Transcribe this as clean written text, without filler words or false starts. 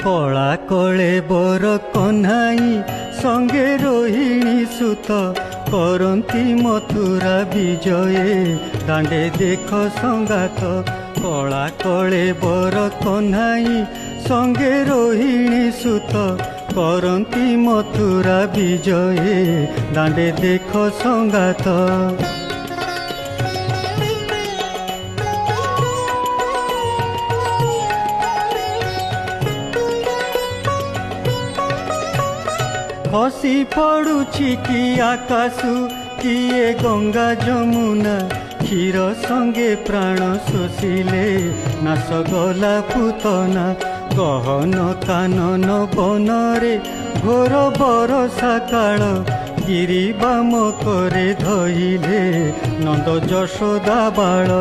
কলা কলে বর কন্হাই সঙ্গে রোহিণী সুত করন্তি মথুরা বিজয়ে দাণ্ডে দেখ সঙ্গাত। কলা কলে বর কন্হাই সঙ্গে রোহিণী সুত করন্তি মথুরা বিজয়ে দাণ্ডে দেখ সঙ্গাত। খসি পড়ুছি কি আকাশু কিয়ে গঙ্গা যমুনা ক্ষীর সঙ্গে প্রাণ শোষিলে নাশ গলা পুতনা। গহন কানন বনরে ঘোর বরষা কাଳ গিরি বাম করে ধইলে নন্দ যশোদা বাଳ।